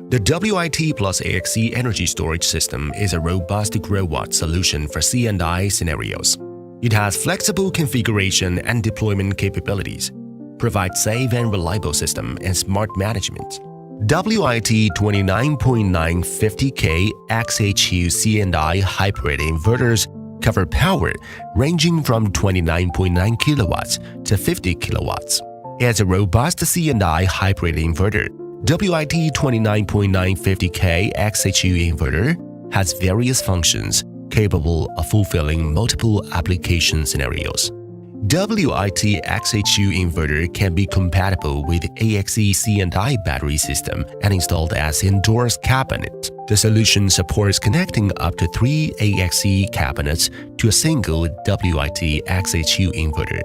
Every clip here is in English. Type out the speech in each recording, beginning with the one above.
The WIT plus AXE energy storage system is a robust Growatt solution for C&I scenarios. It has flexible configuration and deployment capabilities, provides safe and reliable system and smart management. WIT 29.9-50K-XHU C&I hybrid inverters cover power ranging from 29.9 kilowatts to 50 kilowatts. As a robust C&I hybrid inverter, WIT 29.9-50K-XHU inverter has various functions capable of fulfilling multiple application scenarios. WIT XHU inverter can be compatible with AXE C&I battery system and installed as indoors cabinet. The solution supports connecting up to 3 AXE cabinets to a single WIT XHU inverter,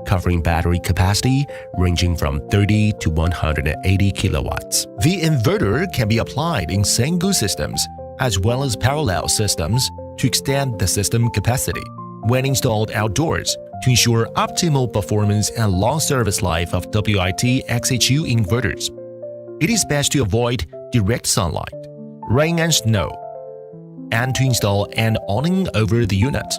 covering battery capacity ranging from 30 to 180 kilowatts. The inverter can be applied in single systems as well as parallel systems to extend the system capacity. When installed outdoors, to ensure optimal performance and long service life of WIT XHU inverters, it is best to avoid direct sunlight, rain and snow, and to install an awning over the unit.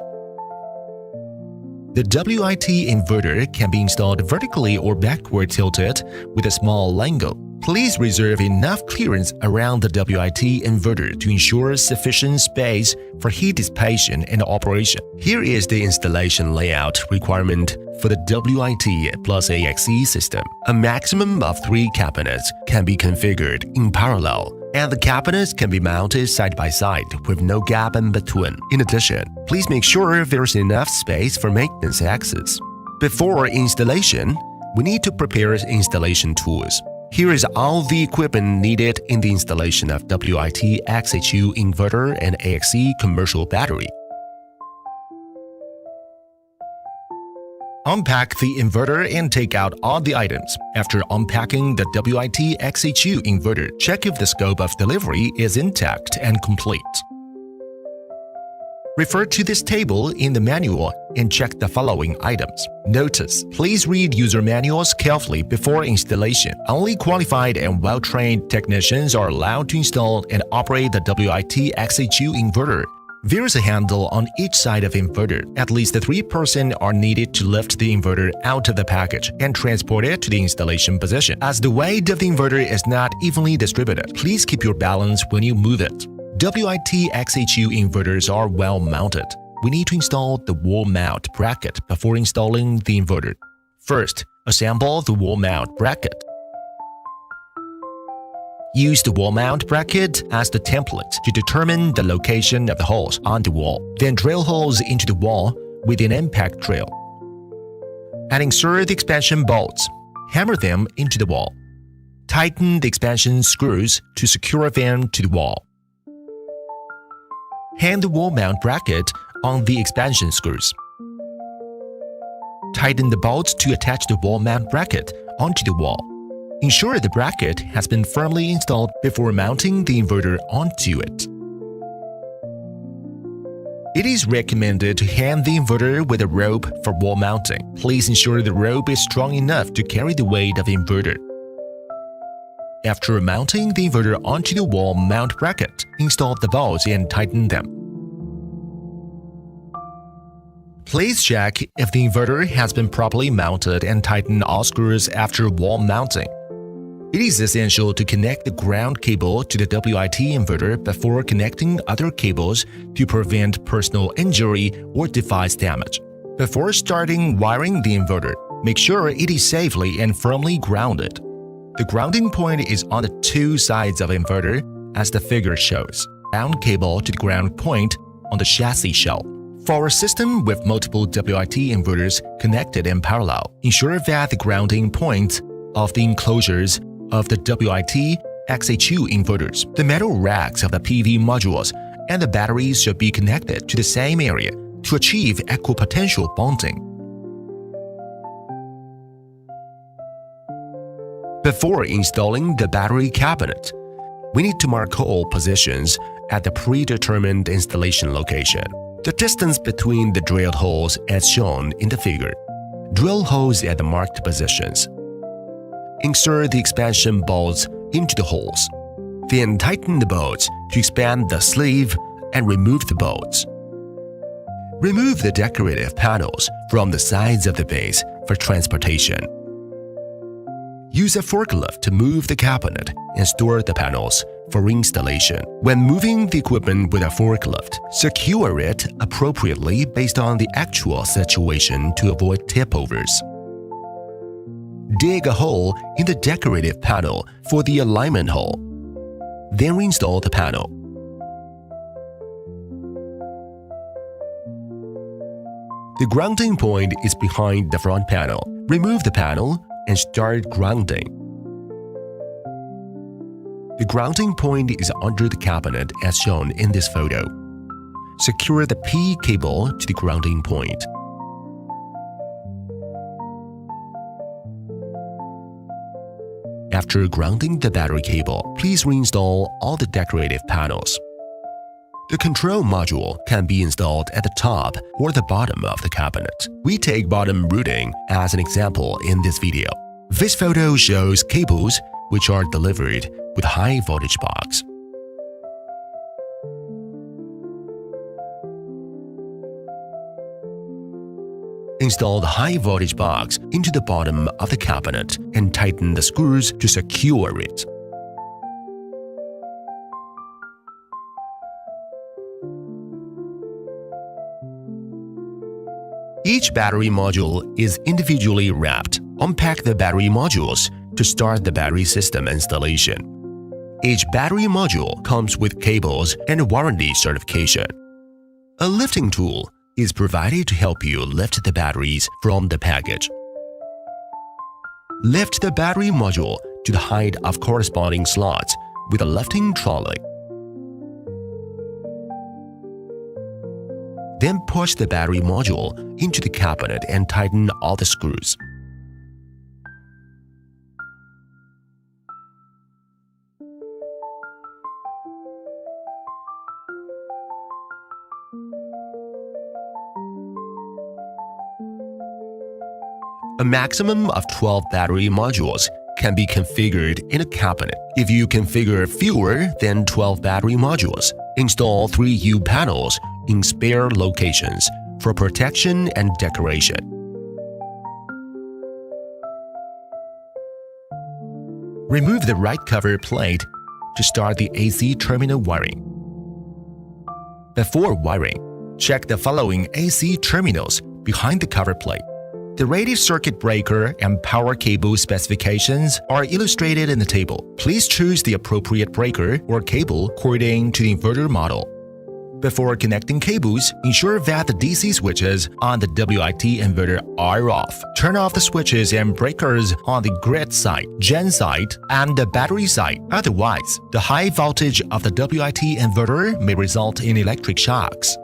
The WIT inverter can be installed vertically or backward tilted with a small angle. Please reserve enough clearance around the WIT inverter to ensure sufficient space for heat dissipation and operation. Here is the installation layout requirement for the WIT plus AXE system. A maximum of 3 cabinets can be configured in parallel, and the cabinets can be mounted side by side with no gap in between. In addition, please make sure there's enough space for maintenance access. Before installation, we need to prepare installation tools. Here is all the equipment needed in the installation of WIT XHU inverter and AXE commercial battery. Unpack the inverter and take out all the items. After unpacking the WIT XHU inverter, check if the scope of delivery is intact and complete. Refer to this table in the manual and check the following items. Notice: please read user manuals carefully before installation. Only qualified and well-trained technicians are allowed to install and operate the WIT XHU inverter. There is a handle on each side of inverter. At least 3 persons are needed to lift the inverter out of the package and transport it to the installation position. As the weight of the inverter is not evenly distributed, please keep your balance when you move it. WIT XHU inverters are well mounted. We need to install the wall mount bracket before installing the inverter. First, assemble the wall mount bracket. Use the wall mount bracket as the template to determine the location of the holes on the wall. Then drill holes into the wall with an impact drill. And insert the expansion bolts. Hammer them into the wall. Tighten the expansion screws to secure them to the wall. Hang the wall mount bracket on the expansion screws. Tighten the bolts to attach the wall mount bracket onto the wall. Ensure the bracket has been firmly installed before mounting the inverter onto it. It is recommended to hang the inverter with a rope for wall mounting. Please ensure the rope is strong enough to carry the weight of the inverter. After mounting the inverter onto the wall mount bracket, install the bolts and tighten them. Please check if the inverter has been properly mounted and tighten all screws after wall mounting. It is essential to connect the ground cable to the WIT inverter before connecting other cables to prevent personal injury or device damage. Before starting wiring the inverter, make sure it is safely and firmly grounded. The grounding point is on the 2 sides of the inverter, as the figure shows. Ground cable to the ground point on the chassis shell. For a system with multiple WIT inverters connected in parallel, ensure that the grounding point of the enclosures of the WIT XHU inverters, the metal racks of the PV modules, and the batteries should be connected to the same area to achieve equipotential bonding. Before installing the battery cabinet, we need to mark all positions at the predetermined installation location. The distance between the drilled holes is shown in the figure. Drill holes at the marked positions. Insert the expansion bolts into the holes. Then tighten the bolts to expand the sleeve and remove the bolts. Remove the decorative panels from the sides of the base for transportation. Use a forklift to move the cabinet and store the panels for installation. When moving the equipment with a forklift, secure it appropriately based on the actual situation to avoid tip-overs. Dig a hole in the decorative panel for the alignment hole. Then reinstall the panel. The grounding point is behind the front panel. Remove the panel and start grounding. The grounding point is under the cabinet as shown in this photo. Secure the P cable to the grounding point. After grounding the battery cable, please reinstall all the decorative panels. The control module can be installed at the top or the bottom of the cabinet. We take bottom routing as an example in this video. This photo shows cables which are delivered with high voltage box. Install the high voltage box into the bottom of the cabinet and tighten the screws to secure it. Each battery module is individually wrapped. Unpack the battery modules to start the battery system installation. Each battery module comes with cables and warranty certification. A lifting tool is provided to help you lift the batteries from the package. Lift the battery module to the height of corresponding slots with a lifting trolley. Then push the battery module into the cabinet and tighten all the screws. A maximum of 12 battery modules can be configured in a cabinet. If you configure fewer than 12 battery modules, install 3 U panels in spare locations for protection and decoration. Remove the right cover plate to start the AC terminal wiring. Before wiring, check the following AC terminals behind the cover plate. The rated circuit breaker and power cable specifications are illustrated in the table. Please choose the appropriate breaker or cable according to the inverter model. Before connecting cables, ensure that the DC switches on the WIT inverter are off. Turn off the switches and breakers on the grid side, gen side, and the battery side. Otherwise, the high voltage of the WIT inverter may result in electric shocks.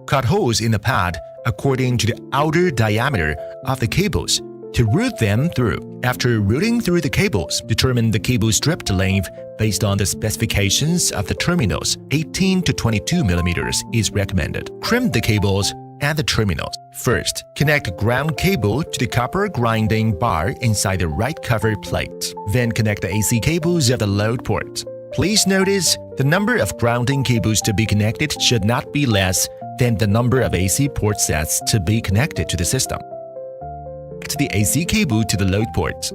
Cut holes in the pad according to the outer diameter of the cables to route them through. After routing through the cables, determine the cable strip length based on the specifications of the terminals. 18 to 22 millimeters is recommended. Crimp the cables and the terminals. First, connect ground cable to the copper grinding bar inside the right cover plate. Then connect the AC cables of the load port. Please notice the number of grounding cables to be connected should not be less than the number of AC port sets to be connected to the system. Connect the AC cable to the load port.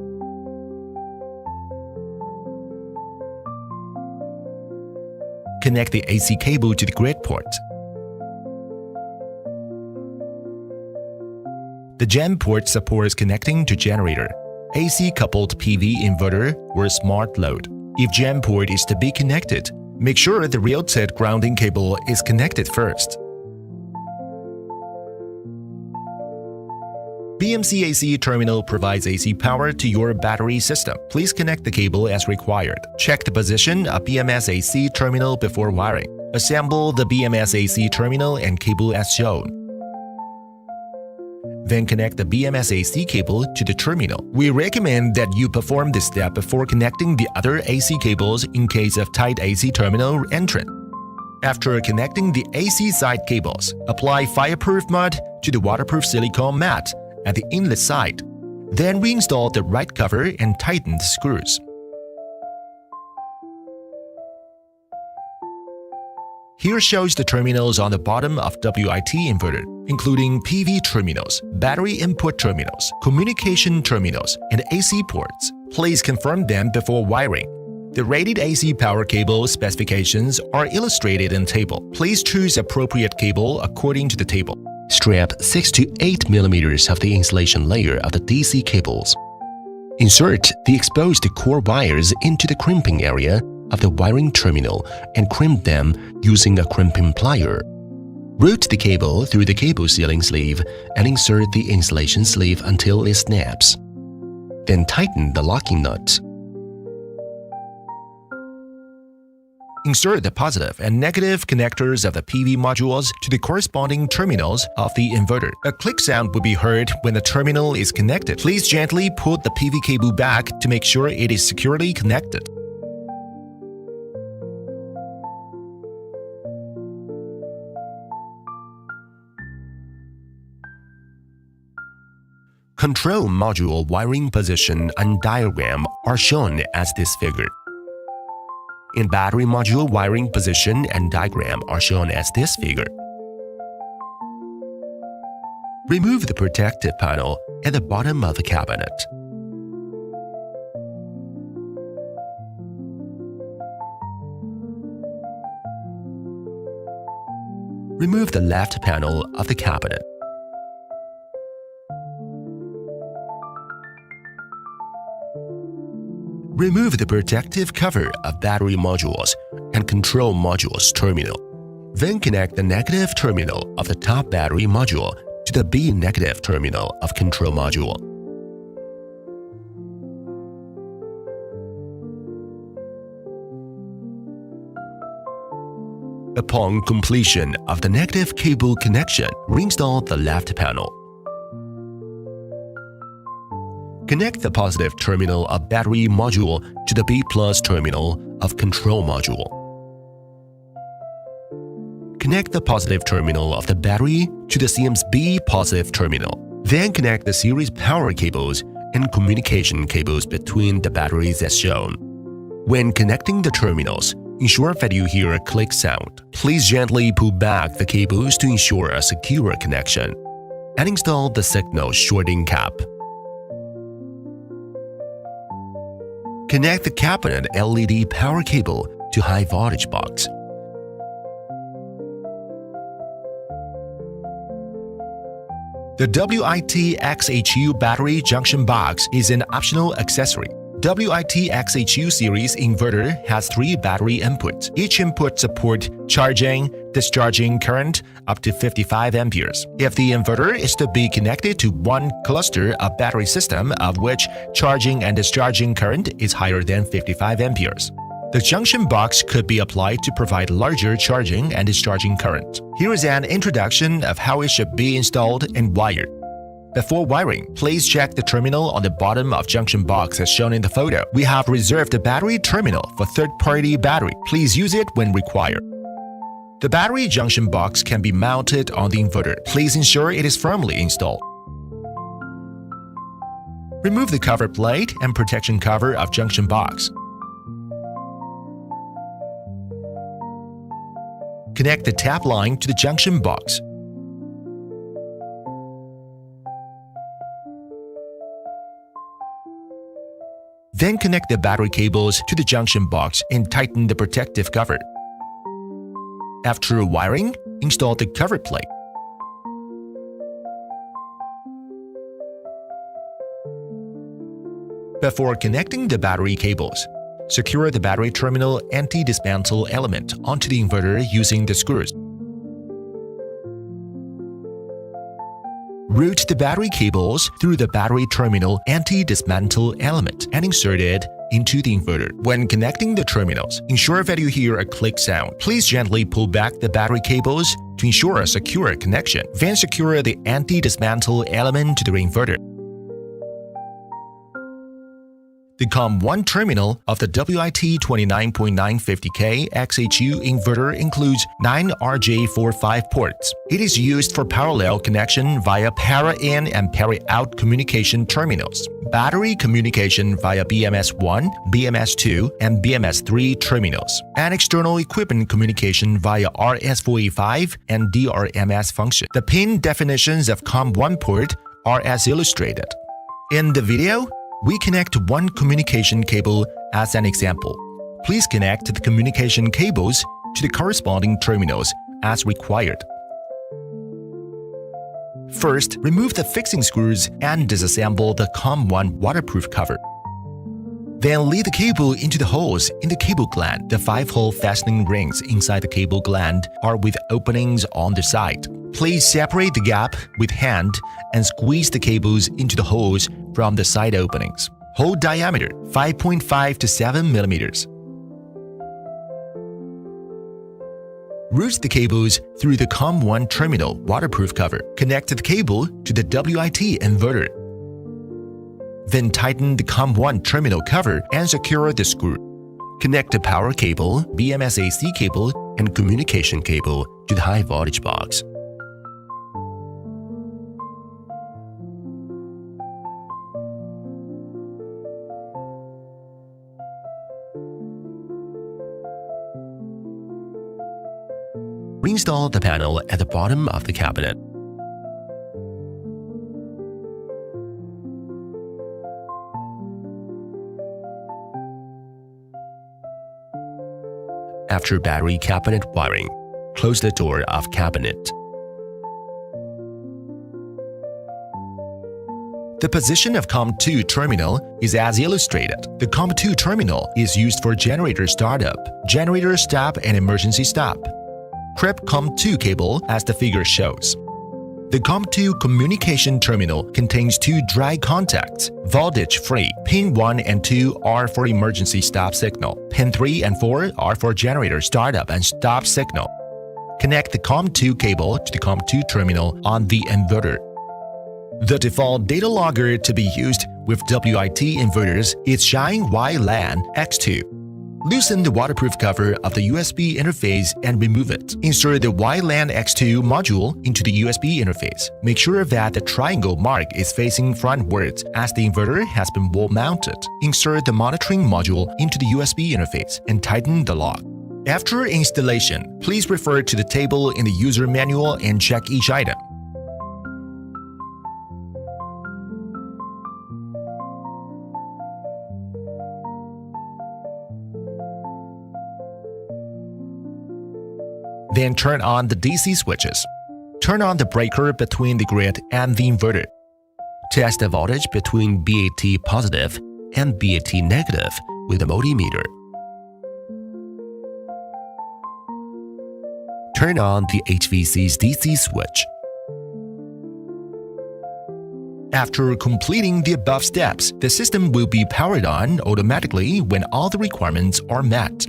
Connect the AC cable to the grid port. The gen port supports connecting to generator, AC coupled PV inverter, or smart load. If gen port is to be connected, make sure the rated grounding cable is connected first. BMC AC terminal provides AC power to your battery system. Please connect the cable as required. Check the position of BMS AC terminal before wiring. Assemble the BMS AC terminal and cable as shown. Then connect the BMS AC cable to the terminal. We recommend that you perform this step before connecting the other AC cables in case of tight AC terminal entrance. After connecting the AC side cables, apply fireproof mud to the waterproof silicone mat at the inlet side. Then reinstall the right cover and tighten the screws. Here shows the terminals on the bottom of WIT inverter, including PV terminals, battery input terminals, communication terminals, and AC ports. Please confirm them before wiring. The rated AC power cable specifications are illustrated in table. Please choose appropriate cable according to the table. Strap 6 to 8 mm of the insulation layer of the DC cables. Insert the exposed core wires into the crimping area of the wiring terminal and crimp them using a crimping plier. Route the cable through the cable sealing sleeve and insert the insulation sleeve until it snaps. Then tighten the locking nut. Insert the positive and negative connectors of the PV modules to the corresponding terminals of the inverter. A click sound will be heard when the terminal is connected. Please gently pull the PV cable back to make sure it is securely connected. Control module wiring position and diagram are shown as this figure. In battery module wiring position and diagram are shown as this figure. Remove the protective panel at the bottom of the cabinet. Remove the left panel of the cabinet. Remove the protective cover of battery modules and control modules terminal. Then connect the negative terminal of the top battery module to the B negative terminal of control module. Upon completion of the negative cable connection, reinstall the left panel. Connect the positive terminal of battery module to the B+ terminal of control module. Connect the positive terminal of the battery to the CM's B positive terminal. Then connect the series power cables and communication cables between the batteries as shown. When connecting the terminals, ensure that you hear a click sound. Please gently pull back the cables to ensure a secure connection. And install the signal shorting cap. Connect the cabinet LED power cable to high voltage box. The WIT XHU battery junction box is an optional accessory. WIT XHU series inverter has 3 battery inputs. Each input supports charging, discharging current up to 55 amperes. If the inverter is to be connected to one cluster of battery system of which charging and discharging current is higher than 55 amperes, the junction box could be applied to provide larger charging and discharging current. Here is an introduction of how it should be installed and wired. Before wiring, please check the terminal on the bottom of junction box as shown in the photo. We have reserved the battery terminal for third-party battery. Please use it when required. The battery junction box can be mounted on the inverter. Please ensure it is firmly installed. Remove the cover plate and protection cover of junction box. Connect the tap line to the junction box. Then connect the battery cables to the junction box and tighten the protective cover. After wiring, install the cover plate. Before connecting the battery cables, secure the battery terminal anti-dismantle element onto the inverter using the screws. Route the battery cables through the battery terminal anti-dismantle element and insert it into the inverter. When connecting the terminals, ensure that you hear a click sound. Please gently pull back the battery cables to ensure a secure connection. Then secure the anti-dismantle element to the inverter. The COM1 terminal of the WIT 29.9-50K-XHU inverter includes 9 RJ45 ports. It is used for parallel connection via para-in and para-out communication terminals. battery communication via BMS1, BMS2, and BMS3 terminals, and external equipment communication via RS485 and DRMS function. The pin definitions of COM1 port are as illustrated. In the video, we connect one communication cable as an example. Please connect the communication cables to the corresponding terminals as required. First, remove the fixing screws and disassemble the COM1 waterproof cover. Then lead the cable into the holes in the cable gland. The 5-hole fastening rings inside the cable gland are with openings on the side. Please separate the gap with hand and squeeze the cables into the holes from the side openings. Hole diameter 5.5 to 7 millimeters. Route the cables through the COM1 terminal waterproof cover. Connect the cable to the WIT inverter. Then tighten the COM1 terminal cover and secure the screw. Connect the power cable, BMS AC cable, and communication cable to the high voltage box. Reinstall the panel at the bottom of the cabinet. After battery cabinet wiring, close the door of cabinet. The position of COM2 terminal is as illustrated. The COM2 terminal is used for generator startup, generator stop, and emergency stop. Prep COM2 cable as the figure shows. The COM2 communication terminal contains 2 dry contacts, voltage-free. Pin 1 and 2 are for emergency stop signal. Pin 3 and 4 are for generator startup and stop signal. Connect the COM2 cable to the COM2 terminal on the inverter. The default data logger to be used with WIT inverters is Shine WLAN X2. Loosen the waterproof cover of the USB interface and remove it. Insert the WLAN X2 module into the USB interface. Make sure that the triangle mark is facing frontwards as the inverter has been wall-mounted. Insert the monitoring module into the USB interface and tighten the lock. After installation, please refer to the table in the user manual and check each item. Then turn on the DC switches. Turn on the breaker between the grid and the inverter. Test the voltage between BAT positive and BAT negative with a multimeter. Turn on the HVC's DC switch. After completing the above steps, the system will be powered on automatically when all the requirements are met.